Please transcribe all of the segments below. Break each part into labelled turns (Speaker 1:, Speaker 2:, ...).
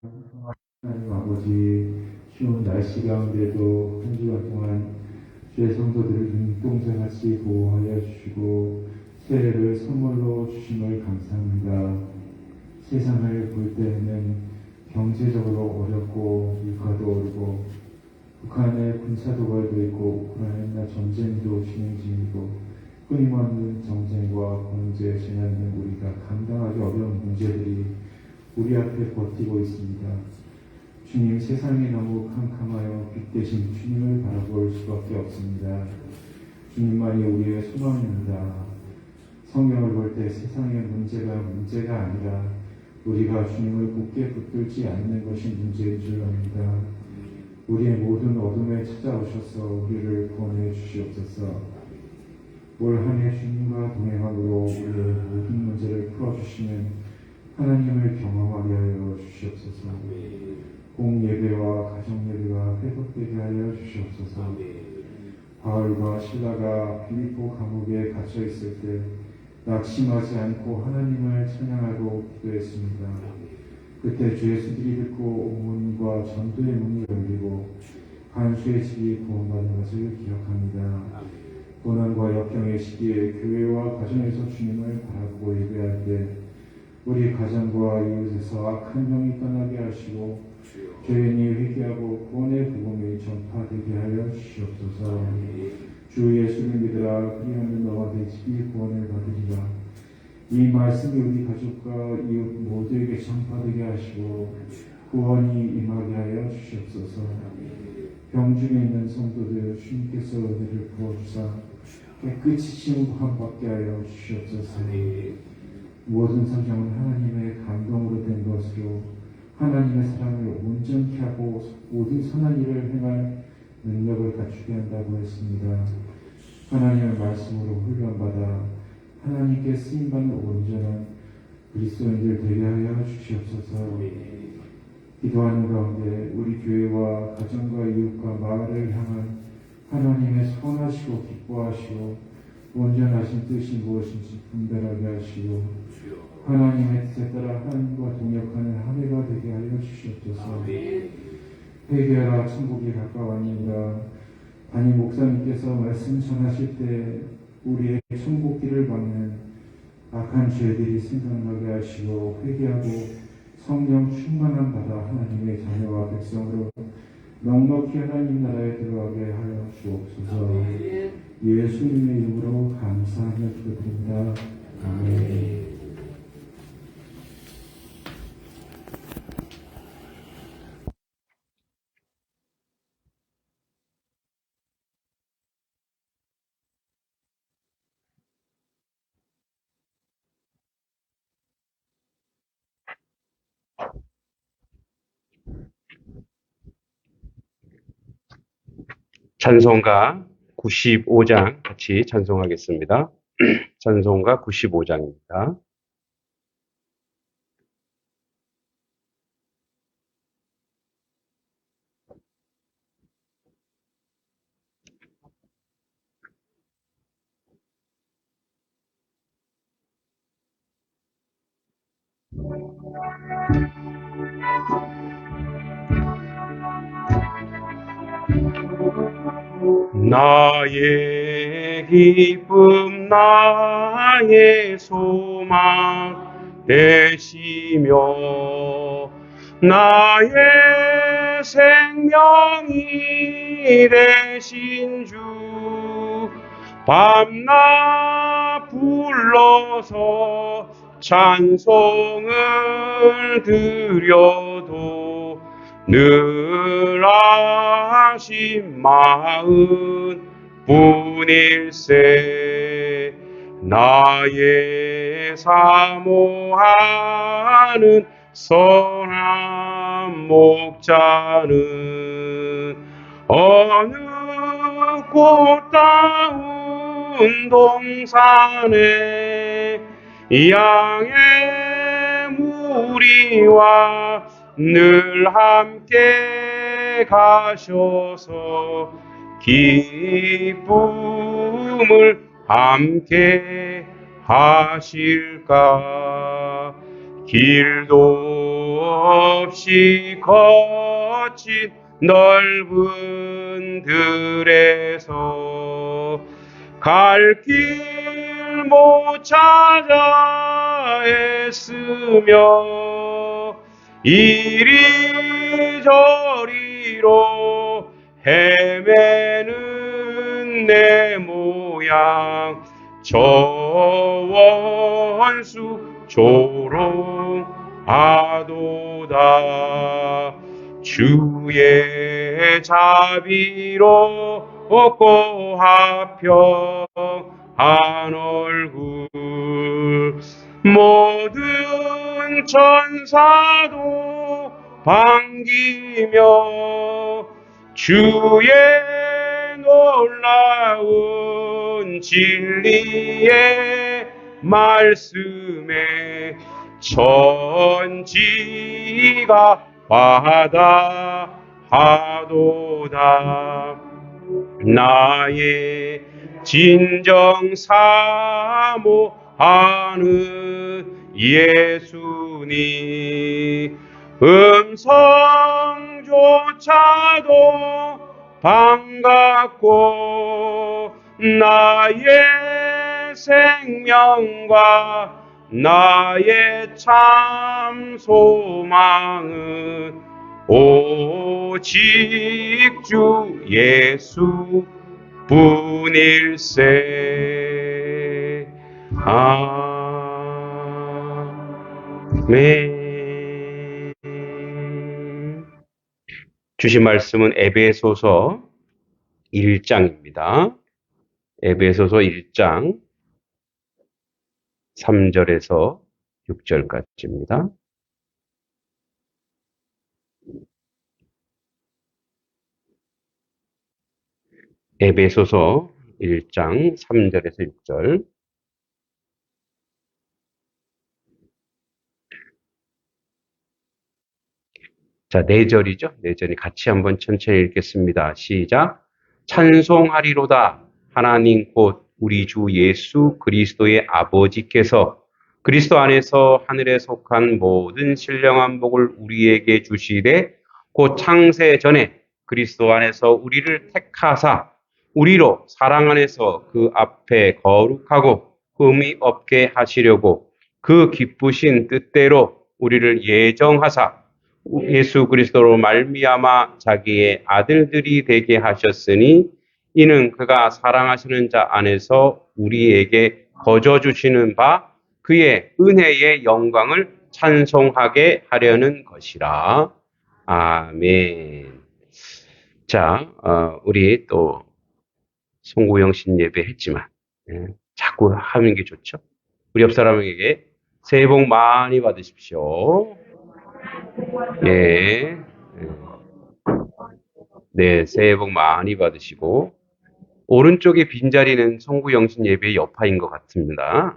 Speaker 1: 하나님 아버지, 추운 날씨 가운데도 한 주간 동안 주의 성도들을 눈동자같이 보호하여 주시고 새해를 선물로 주심을 감사합니다. 세상을 볼 때에는 경제적으로 어렵고 물가도 오르고 북한에 군사도발도 있고 우크라이나 전쟁도 진행 중이고 끊임없는 정쟁과 범죄, 재난 등 우리가 감당하기 어려운 문제들이 우리 앞에 버티고 있습니다. 주님, 세상이 너무 캄캄하여 빛 대신 주님을 바라볼 수밖에 없습니다. 주님만이 우리의 소망입니다. 성경을 볼 때 세상의 문제가 아니라 우리가 주님을 굳게 붙들지 않는 것이 문제인 줄 압니다. 우리의 모든 어둠에 찾아오셔서 우리를 구원해 주시옵소서. 올 한 해 주님과 동행함으로 우리의 모든 문제를 풀어주시는 하나님을 경험하게 하여 주시옵소서. 공예배와 가정예배가 회복되게 하여 주시옵소서. 바울과 신라가 빌립보 감옥에 갇혀 있을 때 낙심하지 않고 하나님을 찬양하고 기도했습니다. 그때 주의 소리를 듣고 옥문과 전도의 문이 열리고 간수의 집이 구원받은 것을 기억합니다. 고난과 역경의 시기에 교회와 가정에서 주님을 바라보고 예배할 때 우리 가정과 이웃에서 악한 영이 떠나게 하시고 죄인이 회개하고 구원의 복음이 전파되게 하여 주시옵소서. 주 예수를 믿으라. 그리하면 너와 내 집이 구원을 받으리라. 이 말씀이 우리 가족과 이웃 모두에게 전파되게 하시고 구원이 임하게 하여 주시옵소서. 병중에 있는 성도들 주님께서 은혜를 부어주사 깨끗이 진구함받게 하여 주시옵소서. 모든 성경은 하나님의 감동으로 된 것으로 하나님의 사랑을 온전히 하고 모든 선한 일을 행할 능력을 갖추게 한다고 했습니다. 하나님의 말씀으로 훈련받아 하나님께 쓰임받는 온전한 그리스도인들 되게 하여 주시옵소서. 기도하는 가운데 우리 교회와 가정과 이웃과 마을을 향한 하나님의 선하시고 기뻐하시고 온전하신 뜻이 무엇인지 분별하게 하시고 하나님의 뜻에 따라 하나님과 동역하는 한 해가 되게 하여 주시옵소서. 회개하라, 천국이 가까웠느니라. 담임 목사님께서 말씀 전하실 때 우리의 천국길을 막는 악한 죄들이 생각나게 하시고 회개하고 성령 충만한 바다 하나님의 자녀와 백성으로 넉넉히 하나님 나라에 들어가게 하여 주옵소서. 예수님의 이름으로 감사하며 기도드립니다. 아멘.
Speaker 2: 찬송가 95장 같이 찬송하겠습니다. 찬송가 95장입니다. 나의 기쁨 나의 소망 되시며 나의 생명이 되신 주 밤낮 불러서 찬송을 드려도 늘 아심 마음 뿐일세. 나의 사모하는 선한 목자는 어느 꽃다운 동산에 양의 무리와 늘 함께 가셔서 기쁨을 함께 하실까. 길도 없이 거친 넓은 들에서 갈 길 못 찾아 애쓰며 이리저리로 헤매는 내 모양 저 원수 조롱하도다 주의 자비로 없고 화평한 얼굴 모든 천사도 반기며 주의 놀라운 진리의 말씀에 천지가 바다하도다 나의 진정 사모하는 예수님 음성조차도 반갑고 나의 생명과 나의 참 소망은 오직 주 예수 뿐일세. 아멘. 주신 말씀은 에베소서 1장입니다. 에베소서 1장 3절에서 6절까지입니다. 에베소서 1장 3절에서 6절. 자, 4절이죠. 4절이 같이 한번 천천히 읽겠습니다. 시작. 찬송하리로다. 하나님 곧 우리 주 예수 그리스도의 아버지께서 그리스도 안에서 하늘에 속한 모든 신령한 복을 우리에게 주시되 곧 창세 전에 그리스도 안에서 우리를 택하사 우리로 사랑 안에서 그 앞에 거룩하고 흠이 없게 하시려고 그 기쁘신 뜻대로 우리를 예정하사 예수 그리스도로 말미암아 자기의 아들들이 되게 하셨으니 이는 그가 사랑하시는 자 안에서 우리에게 거저 주시는 바 그의 은혜의 영광을 찬송하게 하려는 것이라. 아멘. 자, 우리 또 송구영 신예배 했지만 자꾸 하는 게 좋죠. 우리 옆 사람에게 새해 복 많이 받으십시오. 네, 네, 새해 복 많이 받으시고 오른쪽에 빈자리는 송구영신 예배의 여파인 것 같습니다.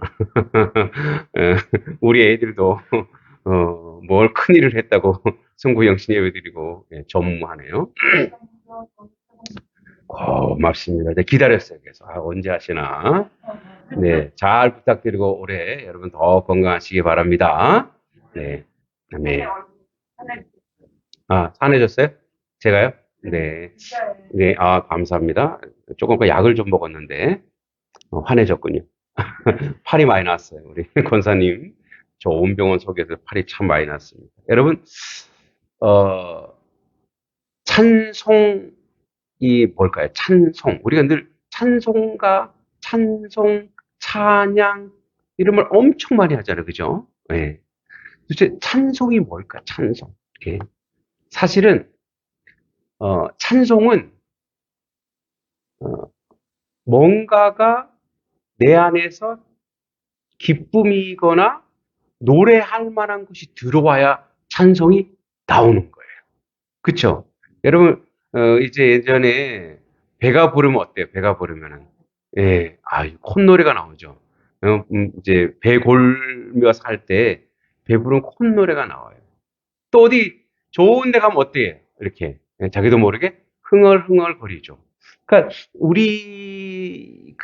Speaker 2: 우리 애들도 뭘 큰일을 했다고 송구영신 예배 드리고 전무하네요. 고맙습니다. 네, 기다렸어요. 그래서 언제 하시나. 네, 잘 부탁드리고 올해 여러분 더 건강하시기 바랍니다. 네, 네. 산해졌어요? 제가요? 네. 네, 감사합니다. 조금 약을 좀 먹었는데 환해졌군요. 팔이 많이 났어요. 우리 권사님 좋은 병원 속에서 팔이 참 많이 났습니다. 여러분, 찬송이 뭘까요? 찬송. 우리가 늘 찬송가, 찬송, 찬양 이런 말 엄청 많이 하잖아요. 그죠? 네. 도대체 찬송이 뭘까? 찬송. 예. 사실은 찬송은 뭔가가 내 안에서 기쁨이거나 노래할 만한 것이 들어와야 찬송이 나오는 거예요. 그쵸? 여러분, 이제 예전에 배가 부르면 어때요? 배가 부르면은. 예, 콧노래가 나오죠. 이제 배 골며 살 때 배 부르면 콧노래가 나와요. 또 어디 좋은 데 가면 어때요? 이렇게. 자기도 모르게 흥얼흥얼 거리죠. 그러니까 우리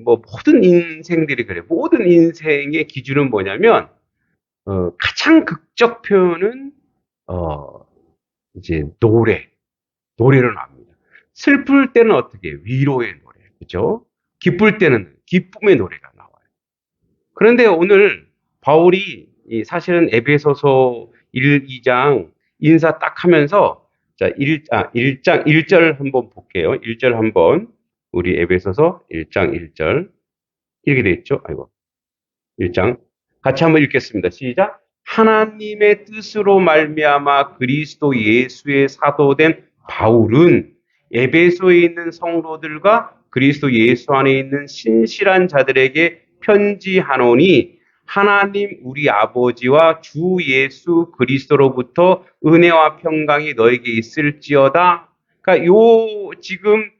Speaker 2: 모든 인생들이 그래. 모든 인생의 기준은 뭐냐면 가장 극적 표현은, 이제 노래로 나옵니다. 슬플 때는 어떻게? 위로의 노래. 그죠? 기쁠 때는 기쁨의 노래가 나와요. 그런데 오늘 바울이 사실은 에베소서 1, 2장 인사 딱 하면서 자, 1장 1절 한번 볼게요. 1절 한번 우리 에베소서 1장 1절 이렇게 돼 있죠. 아이고. 1장 같이 한번 읽겠습니다. 시작. 하나님의 뜻으로 말미암아 그리스도 예수의 사도된 바울은 에베소에 있는 성도들과 그리스도 예수 안에 있는 신실한 자들에게 편지하노니 하나님 우리 아버지와 주 예수 그리스도로부터 은혜와 평강이 너에게 있을지어다. 그러니까 지금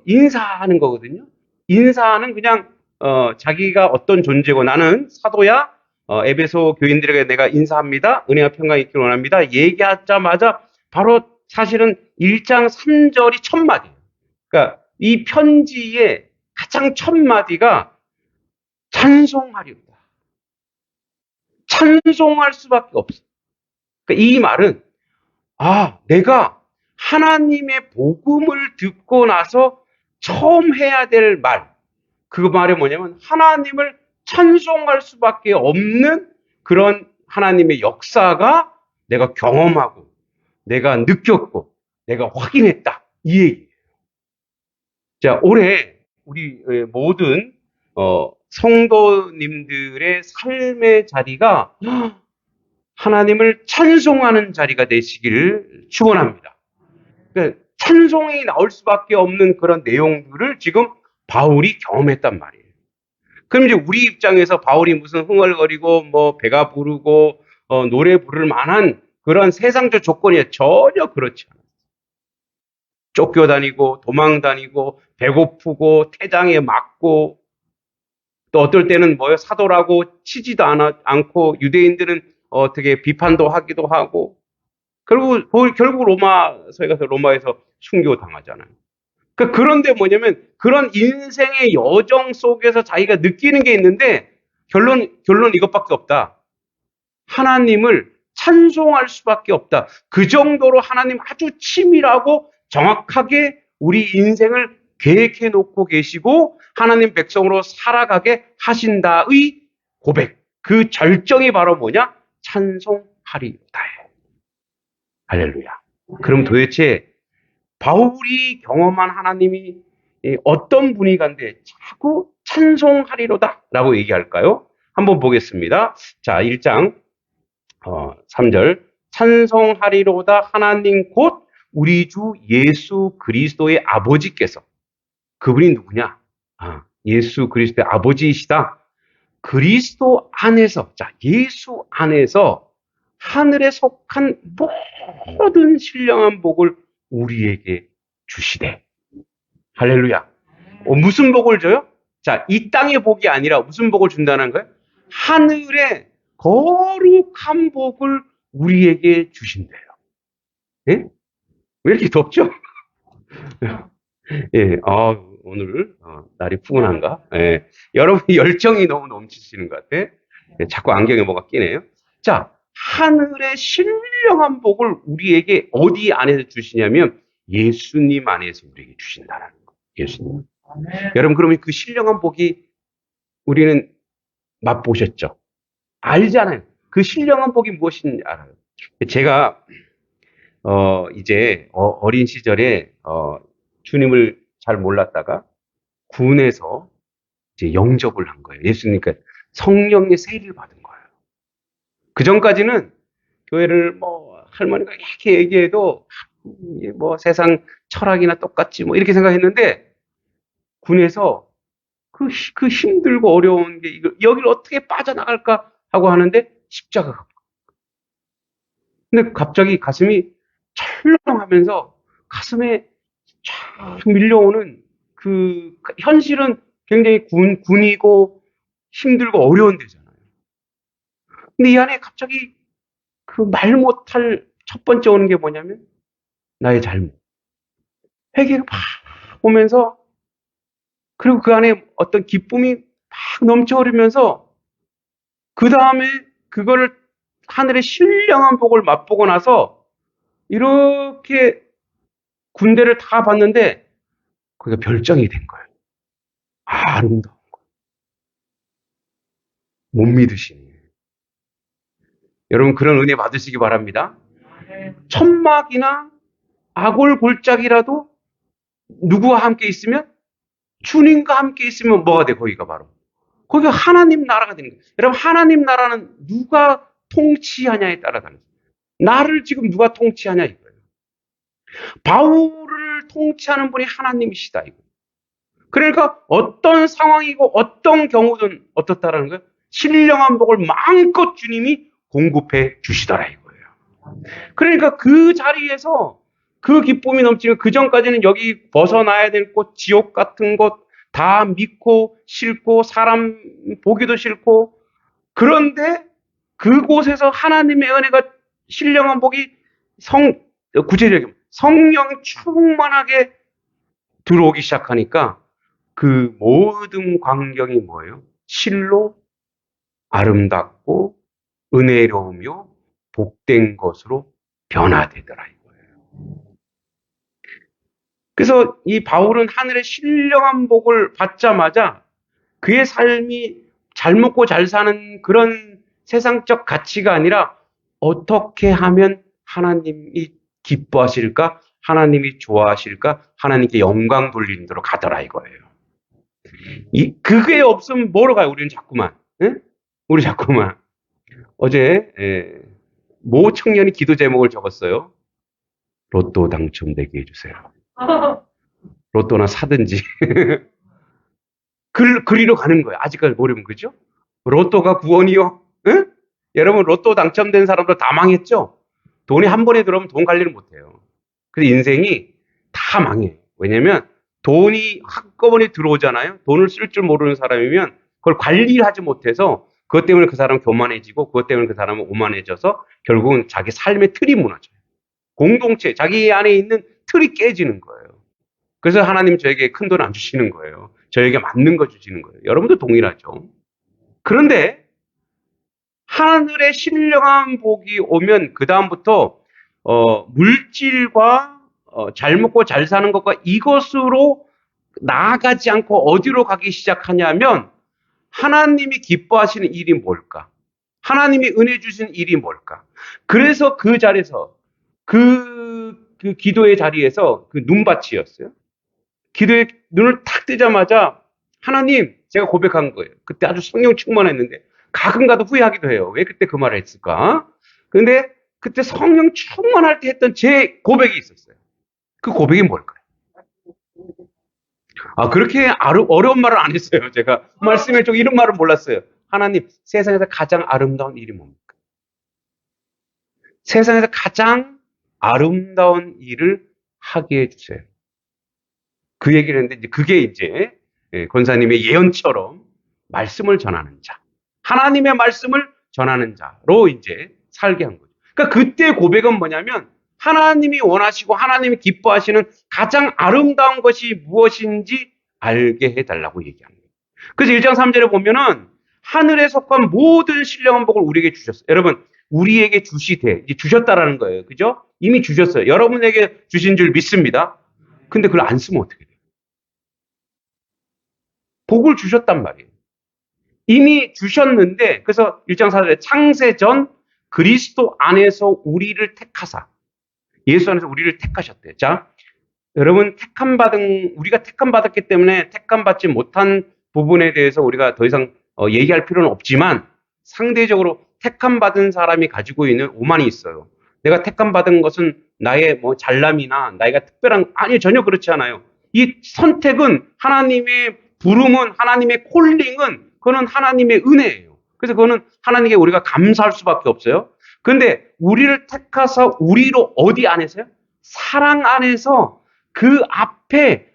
Speaker 2: 인사하는 거거든요. 인사는 그냥 자기가 어떤 존재고 나는 사도야. 에베소 교인들에게 내가 인사합니다. 은혜와 평강이 있기를 원합니다. 얘기하자마자 바로 사실은 1장 3절이 첫 마디예요. 그러니까 이 편지의 가장 첫 마디가 찬송하리로다. 찬송할 수밖에 없어. 그러니까 이 말은 내가 하나님의 복음을 듣고 나서 처음 해야 될 말. 그 말이 뭐냐면 하나님을 찬송할 수밖에 없는 그런 하나님의 역사가 내가 경험하고 내가 느꼈고 내가 확인했다. 이 얘기예요. 자, 올해 우리 모든 성도님들의 삶의 자리가 하나님을 찬송하는 자리가 되시기를 축원합니다. 그러니까 찬송이 나올 수밖에 없는 그런 내용들을 지금 바울이 경험했단 말이에요. 그럼 이제 우리 입장에서 바울이 무슨 흥얼거리고 뭐 배가 부르고 노래 부를 만한 그런 세상적 조건이 전혀 그렇지 않아요. 쫓겨다니고 도망다니고 배고프고 태장에 맞고 또 어떨 때는 사도라고 치지도 않고 유대인들은 어떻게 비판도 하기도 하고 결국 로마서에 가서 로마에서 순교 당하잖아요. 그런데 뭐냐면 그런 인생의 여정 속에서 자기가 느끼는 게 있는데 결론 이것밖에 없다. 하나님을 찬송할 수밖에 없다. 그 정도로 하나님 아주 치밀하고 정확하게 우리 인생을 계획해 놓고 계시고 하나님 백성으로 살아가게 하신다의 고백. 그 절정이 바로 뭐냐? 찬송하리로다. 할렐루야. 그럼 도대체 바울이 경험한 하나님이 어떤 분이 간데 자꾸 찬송하리로다 라고 얘기할까요? 한번 보겠습니다. 자, 1장 3절 찬송하리로다 하나님 곧 우리 주 예수 그리스도의 아버지께서 그분이 누구냐? 예수 그리스도의 아버지이시다. 그리스도 안에서 예수 안에서 하늘에 속한 모든 신령한 복을 우리에게 주시되. 할렐루야. 무슨 복을 줘요? 자, 이 땅의 복이 아니라 무슨 복을 준다는 거예요? 하늘의 거룩한 복을 우리에게 주신대요. 예? 왜 이렇게 덥죠? 예, 오늘 날이 푸근한가? 예, 여러분이 열정이 너무 넘치시는 것 같아. 예, 자꾸 안경에 뭐가 끼네요. 자, 하늘의 신령한 복을 우리에게 어디 안에서 주시냐면 예수님 안에서 우리에게 주신다는 거예요. 예수님. 여러분 그러면 그 신령한 복이 우리는 맛보셨죠? 알잖아요. 그 신령한 복이 무엇인지 알아요. 제가 이제 어린 시절에 주님을 잘 몰랐다가 군에서 이제 영접을 한 거예요. 예수님께 성령의 세례를 받은 거예요. 그 전까지는 교회를 할머니가 이렇게 얘기해도 세상 철학이나 똑같지 이렇게 생각했는데 군에서 그 힘들고 어려운 게 여기를 어떻게 빠져나갈까 하고 하는데 십자가가. 근데 갑자기 가슴이 철렁하면서 가슴에 쫙 밀려오는 그 현실은 굉장히 군이고 힘들고 어려운 데잖아요. 근데 이 안에 갑자기 그 말 못할 첫 번째 오는 게 뭐냐면 나의 잘못. 회개가 막 오면서 그리고 그 안에 어떤 기쁨이 막 넘쳐 흐르면서 그 다음에 그거를 하늘의 신령한 복을 맛보고 나서 이렇게 군대를 다 봤는데 거기가 별정이 된 거예요. 아름다운 거. 못 믿으시니. 여러분 그런 은혜 받으시기 바랍니다. 천막이나 아골골짜기라도 누구와 함께 있으면 주님과 함께 있으면 뭐가 돼? 거기가 바로 거기가 하나님 나라가 되는 거예요. 여러분 하나님 나라는 누가 통치하냐에 따라 다르죠. 나를 지금 누가 통치하냐 이거예요. 바울을 통치하는 분이 하나님이시다 이거. 그러니까 어떤 상황이고 어떤 경우든 어떻다라는 거예요. 신령한 복을 마음껏 주님이 공급해 주시더라 이거예요. 그러니까 그 자리에서 그 기쁨이 넘치면 그 전까지는 여기 벗어나야 될 곳, 지옥 같은 곳 다 믿고 싫고 사람 보기도 싫고 그런데 그곳에서 하나님의 은혜가 신령한 복이 구체적인 성령 충만하게 들어오기 시작하니까 그 모든 광경이 뭐예요? 실로 아름답고 은혜로우며 복된 것으로 변화되더라 이거예요. 그래서 이 바울은 하늘의 신령한 복을 받자마자 그의 삶이 잘 먹고 잘 사는 그런 세상적 가치가 아니라 어떻게 하면 하나님이 기뻐하실까? 하나님이 좋아하실까? 하나님께 영광 돌리는 대로 가더라 이거예요. 그게 없으면 뭐로 가요? 우리는 자꾸만. 응? 우리 자꾸만. 어제 모 청년이 기도 제목을 적었어요. 로또 당첨되게 해주세요. 로또나 사든지. 그리로 가는 거예요. 아직까지 모르면 그죠? 로또가 구원이요? 응? 여러분 로또 당첨된 사람들 다 망했죠? 돈이 한 번에 들어오면 돈 관리를 못해요. 그래서 인생이 다 망해요. 왜냐면 돈이 한꺼번에 들어오잖아요. 돈을 쓸 줄 모르는 사람이면 그걸 관리를 하지 못해서 그것 때문에 그 사람은 교만해지고 그것 때문에 그 사람은 오만해져서 결국은 자기 삶의 틀이 무너져요. 공동체, 자기 안에 있는 틀이 깨지는 거예요. 그래서 하나님 저에게 큰 돈 안 주시는 거예요. 저에게 맞는 거 주시는 거예요. 여러분도 동일하죠. 그런데 하늘의 신령한 복이 오면 그 다음부터 물질과 잘 먹고 잘 사는 것과 이것으로 나아가지 않고 어디로 가기 시작하냐면 하나님이 기뻐하시는 일이 뭘까? 하나님이 은혜 주시는 일이 뭘까? 그래서 그 자리에서 그 기도의 자리에서 그 눈밭이었어요. 기도에 눈을 탁 뜨자마자 하나님 제가 고백한 거예요. 그때 아주 성령 충만했는데 가끔 가도 후회하기도 해요. 왜 그때 그 말을 했을까? 근데 그때 성령 충만할 때 했던 제 고백이 있었어요. 그 고백이 뭘까요? 그렇게 어려운 말을 안 했어요. 제가 말씀에 좀 이런 말을 몰랐어요. 하나님, 세상에서 가장 아름다운 일이 뭡니까? 세상에서 가장 아름다운 일을 하게 해주세요. 그 얘기를 했는데, 그게 이제, 권사님의 예언처럼 말씀을 전하는 자. 하나님의 말씀을 전하는 자로 이제 살게 한 거죠. 그러니까 그때 고백은 뭐냐면, 하나님이 원하시고 하나님이 기뻐하시는 가장 아름다운 것이 무엇인지 알게 해달라고 얘기한 거예요. 그래서 1장 3절에 보면은 하늘에 속한 모든 신령한 복을 우리에게 주셨어요. 여러분, 우리에게 주시되, 이제 주셨다라는 거예요. 그죠? 이미 주셨어요. 여러분에게 주신 줄 믿습니다. 근데 그걸 안 쓰면 어떻게 돼요? 복을 주셨단 말이에요. 이미 주셨는데, 그래서 1장 4절에 창세 전 그리스도 안에서 우리를 택하사, 예수 안에서 우리를 택하셨대요. 자, 여러분, 우리가 택함받았기 때문에 택함받지 못한 부분에 대해서 우리가 더 이상 얘기할 필요는 없지만, 상대적으로 택함받은 사람이 가지고 있는 오만이 있어요. 내가 택함받은 것은 나의 뭐 잘남이나 나이가 특별한, 아니, 전혀 그렇지 않아요. 이 선택은 하나님의 부름은, 하나님의 콜링은, 그거는 하나님의 은혜예요. 그래서 그거는 하나님께 우리가 감사할 수밖에 없어요. 근데 우리를 택하사 우리로 어디 안에서요? 사랑 안에서 그 앞에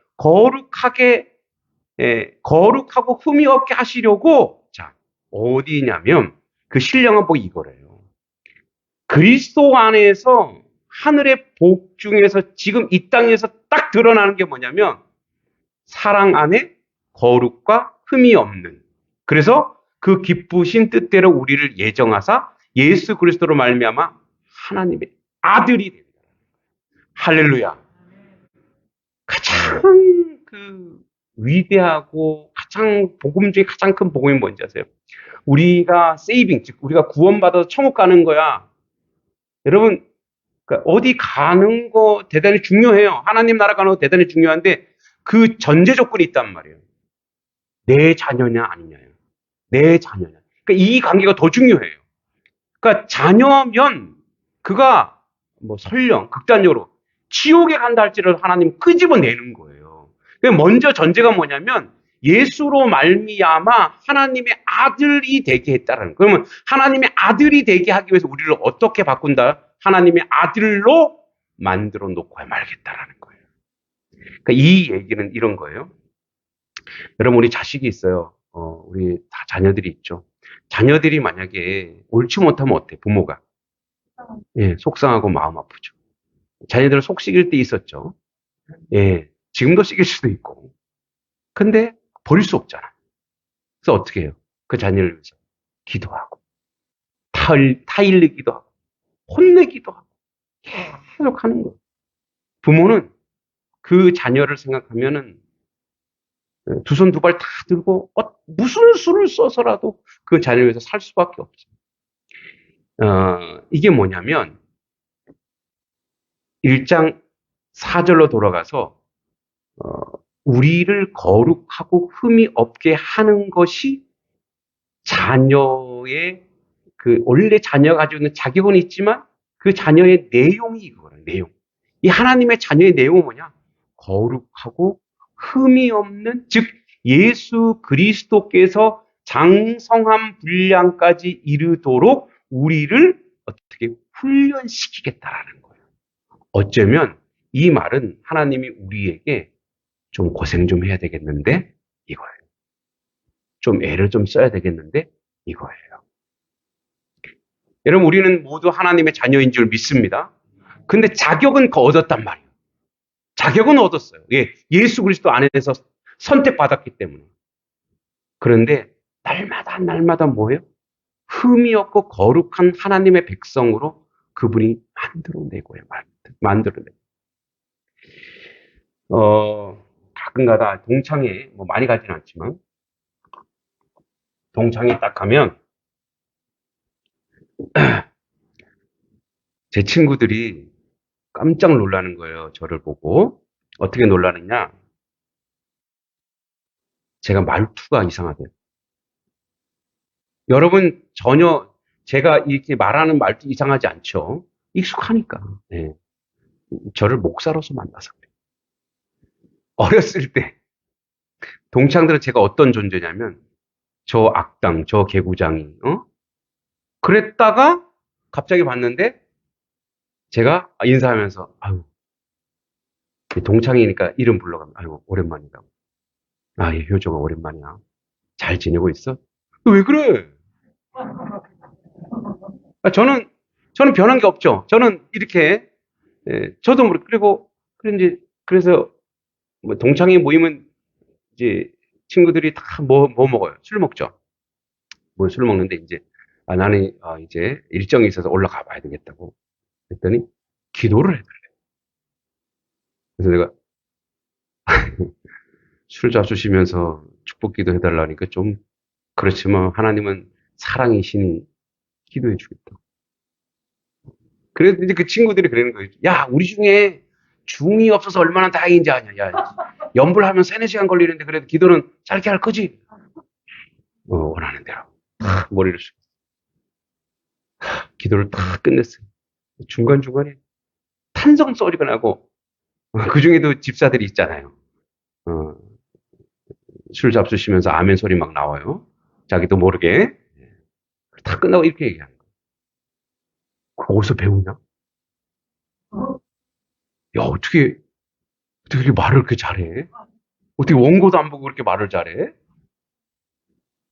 Speaker 2: 거룩하고 흠이 없게 하시려고, 자, 어디냐면 그 신령한 복이 이거래요. 그리스도 안에서 하늘의 복 중에서 지금 이 땅에서 딱 드러나는 게 뭐냐면 사랑 안에 거룩과 흠이 없는. 그래서 그 기쁘신 뜻대로 우리를 예정하사 예수 그리스도로 말미암아 하나님의 아들이 된다. 할렐루야. 가장 그 위대하고 가장 복음 중에 가장 큰 복음이 뭔지 아세요? 우리가 세이빙, 즉 우리가 구원받아서 천국 가는 거야. 여러분, 그러니까 어디 가는 거 대단히 중요해요. 하나님 나라 가는 거 대단히 중요한데 그 전제 조건이 있단 말이에요. 내 자녀냐 아니냐요. 내 자녀냐. 그러니까 이 관계가 더 중요해요. 그러니까 자녀면 그가 뭐 설령 극단적으로 지옥에 간다 할지를 하나님 끄집어내는 거예요. 먼저 전제가 뭐냐면 예수로 말미암아 하나님의 아들이 되게 했다라는 거예요. 그러면 하나님의 아들이 되게 하기 위해서 우리를 어떻게 바꾼다? 하나님의 아들로 만들어 놓고 말겠다라는 거예요. 그러니까 이 얘기는 이런 거예요. 여러분 우리 자식이 있어요. 우리 다 자녀들이 있죠. 자녀들이 만약에 옳지 못하면 어때? 부모가. 예, 속상하고 마음 아프죠. 자녀들은 속 시길 때 있었죠. 예, 지금도 시길 수도 있고. 근데 버릴 수 없잖아. 그래서 어떻게 해요? 그 자녀를 위해서 기도하고, 타일르기도 하고, 혼내기도 하고, 계속 하는 거예요. 부모는 그 자녀를 생각하면은 두 손 두 발 다 들고 무슨 수를 써서라도 그 자녀를 위해서 살 수밖에 없죠. 이게 뭐냐면 1장 4절로 돌아가서 우리를 거룩하고 흠이 없게 하는 것이 자녀의 그 원래 자녀가 가지고 있는 자격은 있지만 그 자녀의 내용이 이거예요. 내용. 이 하나님의 자녀의 내용은 뭐냐? 거룩하고 흠이 없는 즉 예수 그리스도께서 장성한 분량까지 이르도록 우리를 어떻게 훈련시키겠다라는 거예요. 어쩌면 이 말은 하나님이 우리에게 좀 고생 좀 해야 되겠는데 이거예요. 좀 애를 좀 써야 되겠는데 이거예요. 여러분 우리는 모두 하나님의 자녀인 줄 믿습니다. 근데 자격은 얻었단 말이에요. 자격은 얻었어요. 예, 예수 그리스도 안에서 선택받았기 때문에. 그런데 날마다 뭐예요? 흠이 없고 거룩한 하나님의 백성으로 그분이 만들어내고요. 만들어내고. 가끔가다 동창회 뭐 많이 가지는 않지만 동창회 딱 가면 제 친구들이 깜짝 놀라는 거예요. 저를 보고. 어떻게 놀라느냐? 제가 말투가 이상하대요. 여러분 전혀 제가 이렇게 말하는 말투 이상하지 않죠? 익숙하니까. 네. 저를 목사로서 만나서 그래요. 어렸을 때 동창들은 제가 어떤 존재냐면 저 악당, 저 개구장이 그랬다가 갑자기 봤는데 제가 인사하면서 아유 동창이니까 이름 불러가면 아유 오랜만이라고. 아, 예, 효정아 오랜만이야. 잘 지내고 있어? 왜 그래? 저는 변한 게 없죠. 저는 이렇게, 저도 그리고, 그래서, 뭐 동창회 모이면, 이제, 친구들이 다 뭐 먹어요? 술 먹죠. 뭐 술 먹는데, 이제, 나는, 이제, 일정이 있어서 올라가 봐야 되겠다고. 그랬더니, 기도를 해달래. 그래서 내가, 술 잡수시면서 축복 기도 해달라니까 좀, 그렇지만, 하나님은 사랑이시니, 기도해 주겠다. 그래서 이제 그 친구들이 그러는 거예요. 야, 우리 중에 중이 없어서 얼마나 다행인지 아냐. 야, 연불하면 3-4시간 걸리는데 그래도 기도는 짧게 할 거지? 원하는 대로. 머리를 숙여. 기도를 다 끝냈어요. 중간중간에 탄성 소리가 나고, 그 중에도 집사들이 있잖아요. 술 잡수시면서 아멘 소리 막 나와요. 자기도 모르게. 다 끝나고 이렇게 얘기하는 거예요. 그거 어디서 배우냐? 야, 어떻게 이렇게 말을 그렇게 잘해? 어떻게 원고도 안 보고 그렇게 말을 잘해?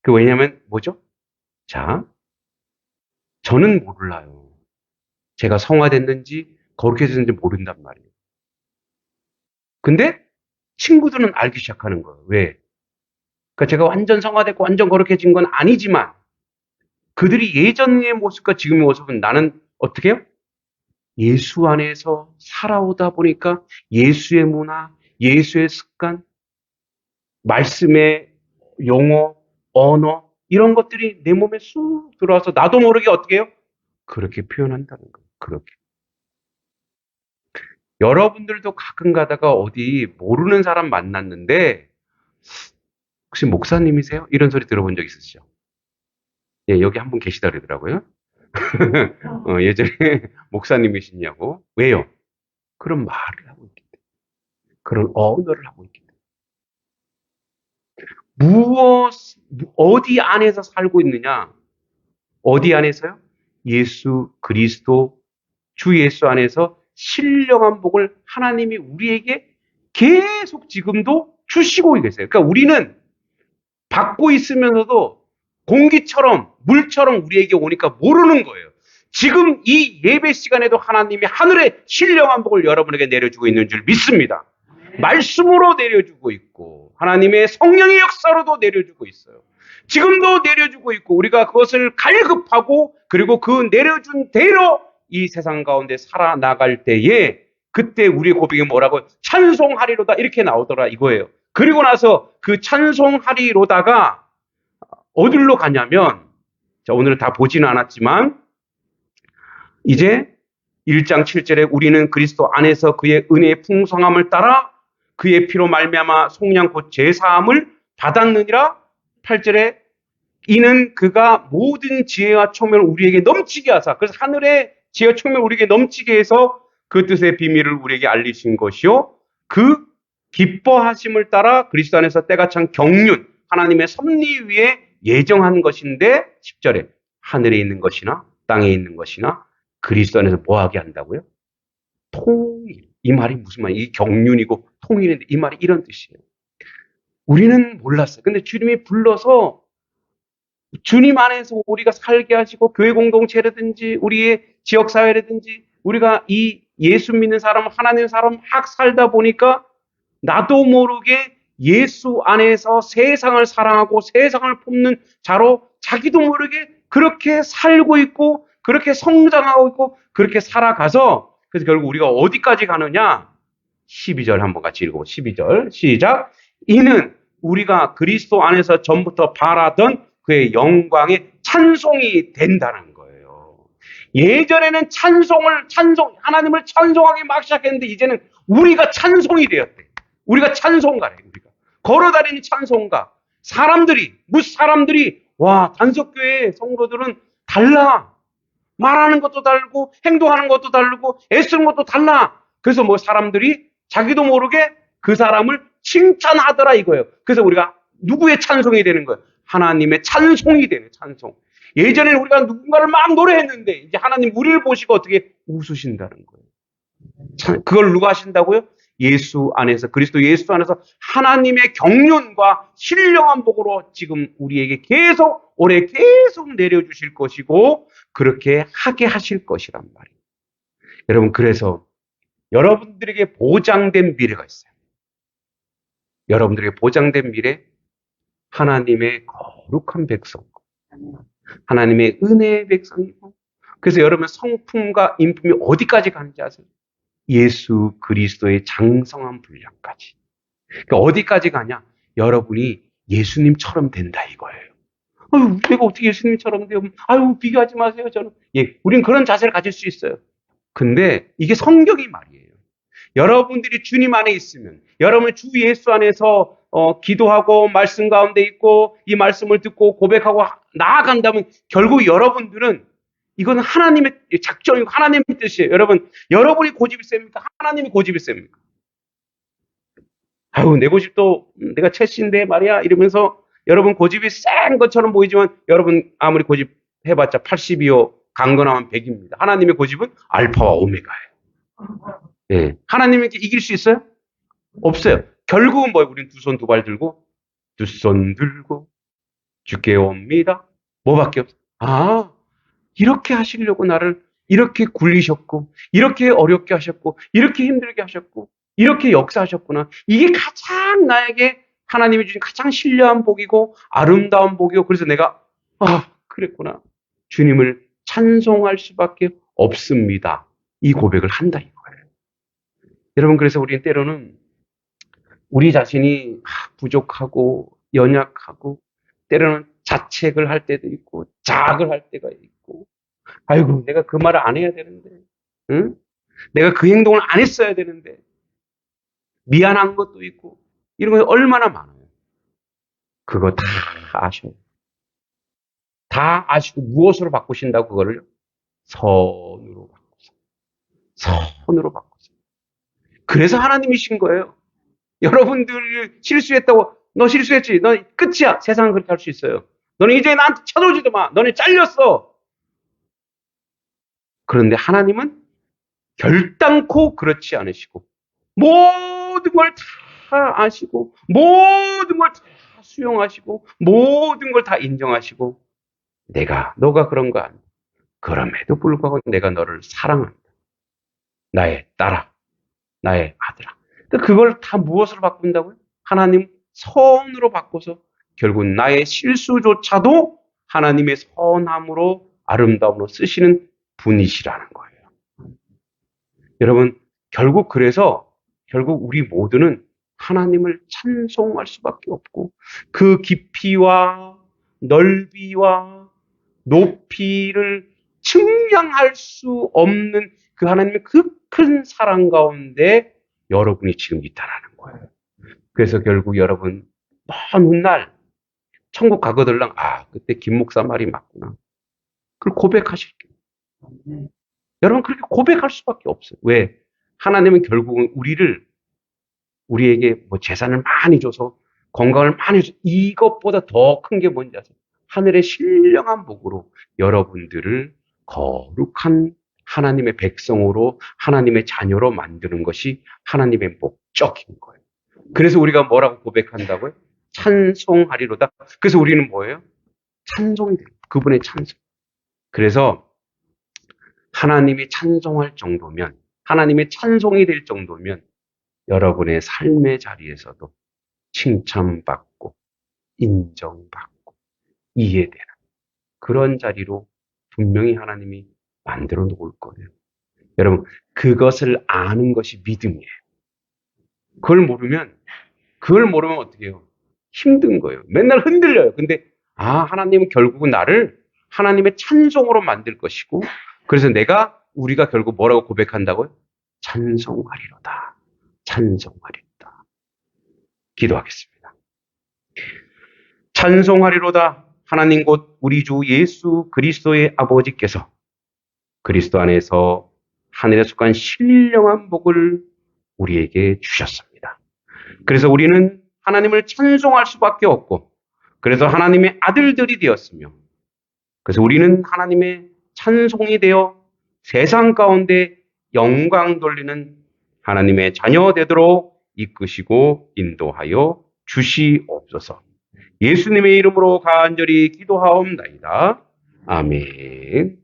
Speaker 2: 왜냐면 뭐죠? 자, 저는 몰라요. 제가 성화됐는지 거룩해 졌는지 모른단 말이에요. 근데 친구들은 알기 시작하는 거예요. 왜? 그러니까 제가 완전 성화됐고 완전 거룩해진 건 아니지만 그들이 예전의 모습과 지금의 모습은 나는 어떻게 해요? 예수 안에서 살아오다 보니까 예수의 문화, 예수의 습관, 말씀의 용어, 언어 이런 것들이 내 몸에 쑥 들어와서 나도 모르게 어떻게 해요? 그렇게 표현한다는 거예요. 그렇게. 여러분들도 가끔 가다가 어디 모르는 사람 만났는데 혹시 목사님이세요? 이런 소리 들어본 적 있으시죠? 예, 여기 한 분 계시다 그러더라고요. 예전에 목사님이시냐고. 왜요? 그런 말을 하고 있기 때문에. 그런 언어를 하고 있기 때문에. 어디 안에서 살고 있느냐? 어디 안에서요? 예수 그리스도 주 예수 안에서 신령한 복을 하나님이 우리에게 계속 지금도 주시고 계세요. 그러니까 우리는 받고 있으면서도 공기처럼 물처럼 우리에게 오니까 모르는 거예요. 지금 이 예배 시간에도 하나님이 하늘의 신령한 복을 여러분에게 내려주고 있는 줄 믿습니다. 말씀으로 내려주고 있고 하나님의 성령의 역사로도 내려주고 있어요. 지금도 내려주고 있고 우리가 그것을 갈급하고 그리고 그 내려준 대로 이 세상 가운데 살아나갈 때에 그때 우리의 고백이 뭐라고 찬송하리로다 이렇게 나오더라 이거예요. 그리고 나서 그 찬송하리로다가 어디로 가냐면 자, 오늘은 다 보지는 않았지만 이제 1장 7절에 우리는 그리스도 안에서 그의 은혜의 풍성함을 따라 그의 피로 말미암아 속량 곧 제사함을 받았느니라. 8절에 이는 그가 모든 지혜와 총명을 우리에게 넘치게 하사 그래서 하늘의 지혜와 총명을 우리에게 넘치게 해서 그 뜻의 비밀을 우리에게 알리신 것이요 그 기뻐하심을 따라 그리스도 안에서 때가 찬 경륜 하나님의 섭리 위에 예정한 것인데 10절에 하늘에 있는 것이나 땅에 있는 것이나 그리스도 안에서 뭐하게 한다고요? 통일. 이 말이 무슨 말이에요? 이 경륜이고 통일인데 이 말이 이런 뜻이에요. 우리는 몰랐어요. 근데 주님이 불러서 주님 안에서 우리가 살게 하시고 교회 공동체라든지 우리의 지역사회라든지 우리가 이 예수 믿는 사람, 하나님 사람 막 살다 보니까 나도 모르게 예수 안에서 세상을 사랑하고 세상을 품는 자로 자기도 모르게 그렇게 살고 있고 그렇게 성장하고 있고 그렇게 살아가서 그래서 결국 우리가 어디까지 가느냐 12절 한번 같이 읽어보고 12절 시작 이는 우리가 그리스도 안에서 전부터 바라던 그의 영광의 찬송이 된다는 거예요. 예전에는 하나님을 찬송하기 막 시작했는데 이제는 우리가 찬송이 되었대. 우리가 찬송가래. 우리가 걸어다니는 찬송가. 사람들이 와 단석교회 성도들은 달라. 말하는 것도 다르고 행동하는 것도 다르고 애쓰는 것도 달라. 그래서 뭐 사람들이 자기도 모르게 그 사람을 칭찬하더라 이거예요. 그래서 우리가 누구의 찬송이 되는 거예요? 하나님의 찬송이 되는 찬송. 예전에는 우리가 누군가를 막 노래했는데 이제 하나님 우리를 보시고 어떻게 웃으신다는 거예요. 그걸 누가 하신다고요? 예수 안에서 그리스도 예수 안에서 하나님의 경륜과 신령한 복으로 지금 우리에게 계속 올해 계속 내려주실 것이고 그렇게 하게 하실 것이란 말이에요. 여러분 그래서 여러분들에게 보장된 미래가 있어요. 여러분들에게 보장된 미래 하나님의 거룩한 백성 하나님의 은혜의 백성이고 그래서 여러분 성품과 인품이 어디까지 가는지 아세요? 예수 그리스도의 장성한 분량까지. 그러니까 어디까지 가냐? 여러분이 예수님처럼 된다 이거예요. 아유, 내가 어떻게 예수님처럼 돼요? 아유, 비교하지 마세요, 저는. 예, 우린 그런 자세를 가질 수 있어요. 근데 이게 성경이 말이에요. 여러분들이 주님 안에 있으면, 여러분 주 예수 안에서 기도하고 말씀 가운데 있고 이 말씀을 듣고 고백하고 나아간다면 결국 여러분들은 이건 하나님의 작정이고 하나님의 뜻이에요. 여러분, 여러분이 고집이 셉니까? 하나님이 고집이 셉니까? 아유, 내 고집도 내가 채씨인데 말이야 이러면서 여러분 고집이 센 것처럼 보이지만 여러분 아무리 고집 해봤자 80이요 강건하면 100입니다. 하나님의 고집은 알파와 오메가예요. 예, 하나님에게 이길 수 있어요? 없어요. 결국은 뭐예요? 우리는 두 손 두 발 들고 두 손 들고 주께 옵니다. 뭐밖에 없어요. 아, 이렇게 하시려고 나를 이렇게 굴리셨고 이렇게 어렵게 하셨고 이렇게 힘들게 하셨고 이렇게 역사하셨구나. 이게 가장 나에게 하나님이 주신 가장 신뢰한 복이고 아름다운 복이고 그래서 내가 그랬구나. 주님을 찬송할 수밖에 없습니다. 이 고백을 한다 이거예요. 여러분 그래서 우리는 때로는 우리 자신이 부족하고 연약하고 때로는 자책을 할 때도 있고 자학을 할 때가 있고 아이고 내가 그 말을 안 해야 되는데 응? 내가 그 행동을 안 했어야 되는데 미안한 것도 있고 이런 거 얼마나 많아요. 그거 다 아셔요. 다 아시고 무엇으로 바꾸신다고 그거를? 선으로 바꾸세요. 선으로 바꾸세요. 그래서 하나님이신 거예요. 여러분들이 실수했다고 너 실수했지. 너 끝이야. 세상은 그렇게 할 수 있어요. 너는 이제 나한테 쳐들어오지도 마. 너네 잘렸어. 그런데 하나님은 결단코 그렇지 않으시고 모든 걸 다 아시고 모든 걸 다 수용하시고 모든 걸 다 인정하시고 너가 그런 거 아니야. 그럼에도 불구하고 내가 너를 사랑한다. 나의 딸아, 나의 아들아. 그걸 다 무엇으로 바꾼다고요? 하나님 선으로 바꿔서 결국 나의 실수조차도 하나님의 선함으로 아름다움으로 쓰시는 분이시라는 거예요. 여러분 그래서 우리 모두는 하나님을 찬송할 수밖에 없고 그 깊이와 넓이와 높이를 측량할 수 없는 그 하나님의 그 큰 사랑 가운데 여러분이 지금 있다라는 거예요. 그래서 결국 여러분 먼 훗날 천국 가거들랑 그때 김 목사 말이 맞구나. 그걸 고백하실게요. 여러분 그렇게 고백할 수밖에 없어요. 왜? 하나님은 결국은 우리에게 뭐 재산을 많이 줘서 건강을 많이 줘서 이것보다 더 큰 게 뭔지 아세요? 하늘의 신령한 복으로 여러분들을 거룩한 하나님의 백성으로 하나님의 자녀로 만드는 것이 하나님의 목적인 거예요. 그래서 우리가 뭐라고 고백한다고요? 찬송하리로다. 그래서 우리는 뭐예요? 찬송이 돼요. 그분의 찬송. 그래서 하나님이 찬송할 정도면 하나님의 찬송이 될 정도면 여러분의 삶의 자리에서도 칭찬받고 인정받고 이해되는 그런 자리로 분명히 하나님이 만들어 놓을 거예요. 여러분 그것을 아는 것이 믿음이에요. 그걸 모르면 어떻게 해요? 힘든 거예요. 맨날 흔들려요. 근데 하나님은 결국은 나를 하나님의 찬송으로 만들 것이고 그래서 우리가 결국 뭐라고 고백한다고요? 찬송하리로다. 찬송하리로다. 기도하겠습니다. 찬송하리로다. 하나님 곧 우리 주 예수 그리스도의 아버지께서 그리스도 안에서 하늘에 속한 신령한 복을 우리에게 주셨습니다. 그래서 우리는 하나님을 찬송할 수밖에 없고 그래서 하나님의 아들들이 되었으며 그래서 우리는 하나님의 찬송이 되어 세상 가운데 영광 돌리는 하나님의 자녀 되도록 이끄시고 인도하여 주시옵소서. 예수님의 이름으로 간절히 기도하옵나이다. 아멘.